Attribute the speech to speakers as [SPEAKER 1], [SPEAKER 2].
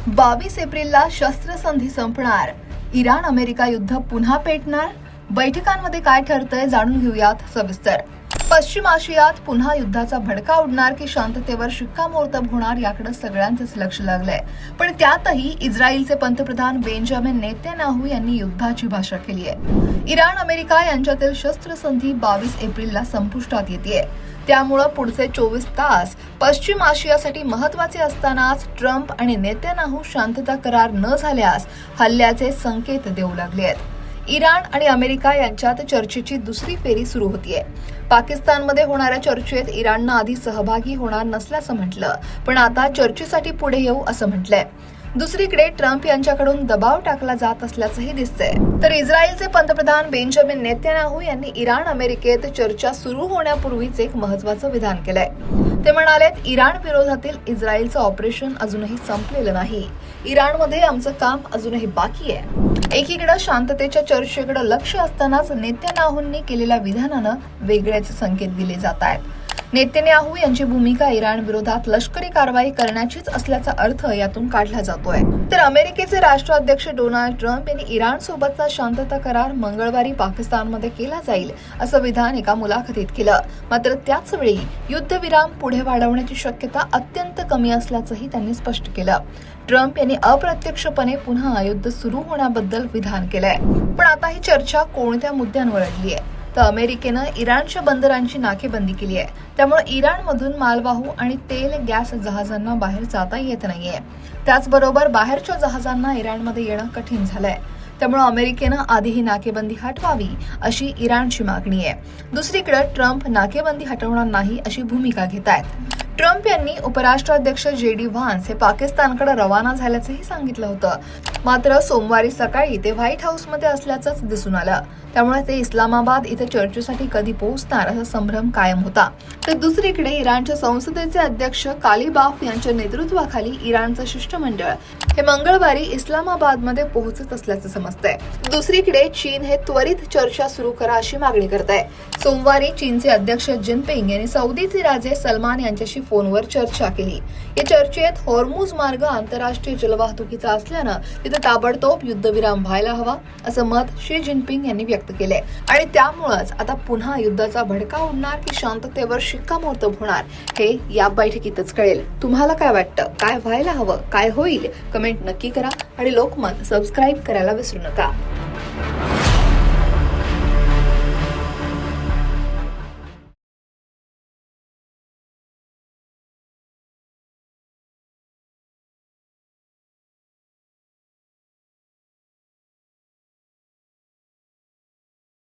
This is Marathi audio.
[SPEAKER 1] 22 एप्रिलला शस्त्रसंधी संपणार, इराण अमेरिका युद्ध पुन्हा पेटणार. बैठकांमध्ये काय ठरतंय जाणून घेऊयात सविस्तर. पश्चिम आशियात पुन्हा युद्धाचा भडका उडणार की शांततेवर शिक्कामोर्तब होणार याकडे सगळ्यांचेच लक्ष लागलंय. पण त्यातही इस्रायलचे पंतप्रधान बेंजामिन नेतन्याहू यांनी युद्धाची भाषा केली आहे. इराण अमेरिका यांच्यातील शस्त्रसंधी 22 एप्रिलला संपुष्टात येतेय. त्यामुळे पुढचे 24 तास पश्चिम आशियासाठी महत्वाचे असतानाच ट्रम्प आणि नेतन्याहू शांतता करार न झाल्यास हल्ल्याचे संकेत देऊ लागले आहेत. इराण आणि अमेरिका यांच्यात चर्चेची दुसरी फेरी सुरू होतीये. पाकिस्तानमध्ये होणाऱ्या चर्चेत इराणनं आधी सहभागी होणार नसल्याचं म्हटलं, पण आता चर्चेसाठी पुढे येऊ असं म्हटलंय. दुसरीकडे ट्रम्प यांच्याकडून दबाव टाकला जात असल्याचंही दिसतंय. तर इस्रायलचे पंतप्रधान बेंजामिन नेतन्याहू यांनी इराण अमेरिकेत चर्चा सुरू होण्यापूर्वीच एक महत्वाचं विधान केलंय. ते म्हणालेत, इराण विरोधातील इस्रायलचं ऑपरेशन अजूनही संपलेलं नाही. इराणमध्ये आमचं काम अजूनही बाकी आहे. एकीकडे शांततेच्या चर्चेकडे लक्ष असतानाच नेतन्याहूंनी केलेल्या विधानानं वेगळेच संकेत दिले जात आहेत. नेतन्याहू यांची भूमिका इराण विरोधात लष्करी कारवाई करण्याचीच असल्याचा अर्थ यातून काढला जातोय. तर अमेरिकेचे राष्ट्राध्यक्ष डोनाल्ड ट्रम्प यांनी इराण सोबतचा शांतता करार मंगळवारी पाकिस्तानमध्ये केला जाईल असं विधान एका मुलाखतीत केलं. मात्र त्याच वेळी युद्धविराम पुढे वाढवण्याची शक्यता अत्यंत कमी असल्याचंही त्यांनी स्पष्ट केलं. ट्रम्प यांनी अप्रत्यक्षपणे पुन्हा युद्ध सुरू होण्याबद्दल विधान केलंय. पण आता ही चर्चा कोणत्या मुद्द्यांवर अडली आहे? तर अमेरिकेनं इराणच्या बंदरांची नाकेबंदी केली आहे. त्यामुळे इराणमधून मालवाहू आणि तेल गॅस जहाजांना बाहेर जाता येत नाहीये. त्याचबरोबर बाहेरच्या जहाजांना इराणमध्ये येणं कठीण झालंय. त्यामुळे अमेरिकेनं आधी ही नाकेबंदी हटवावी अशी इराणची मागणी आहे. दुसरीकडे ट्रम्प नाकेबंदी हटवणार नाही अशी भूमिका घेत आहेत. ट्रम्प यांनी उपराष्ट्राध्यक्ष JD व्हान्स हे पाकिस्तानकडे रवाना झाल्याचंही सांगितलं होतं. मात्र सोमवारी सकाळी ते व्हाईट हाऊसमध्ये असल्याचंच दिसून आलं. त्यामुळे ते इस्लामाबाद इथे चर्चेसाठी कधी पोहोचणार असा संभ्रम कायम होता. तर दुसरीकडे इराणच्या संसदेचे अध्यक्ष कालिबाफ यांच्या नेतृत्वाखाली इराणचं शिष्टमंडळ हे मंगळवारी इस्लामाबादमध्ये पोहोचत असल्याचं समजतंय. दुसरीकडे चीन हे त्वरित चर्चा सुरू करा अशी मागणी करत आहे. सोमवारी चीनचे अध्यक्ष जिनपिंग यांनी सौदीचे राजे सलमान यांच्याशी फोनवर चर्चा केली. या चर्चेत हॉर्मुझ मार्ग आंतरराष्ट्रीय जलवाहतुकीचा असल्यानं तिथे ताबडतोब युद्धविराम व्हायला हवा असं मत शी जिनपिंग यांनी व्यक्त केले. आणि त्यामुळेच आता पुन्हा युद्धाचा भडका उडणार की शांततेवर शिक्कामोर्तब होणार हे या बैठकीतच कळेल. तुम्हाला काय वाटतं? काय व्हायला हवं? काय होईल? कमेंट नक्की करा आणि लोकमत सबस्क्राईब करायला विसरू नका.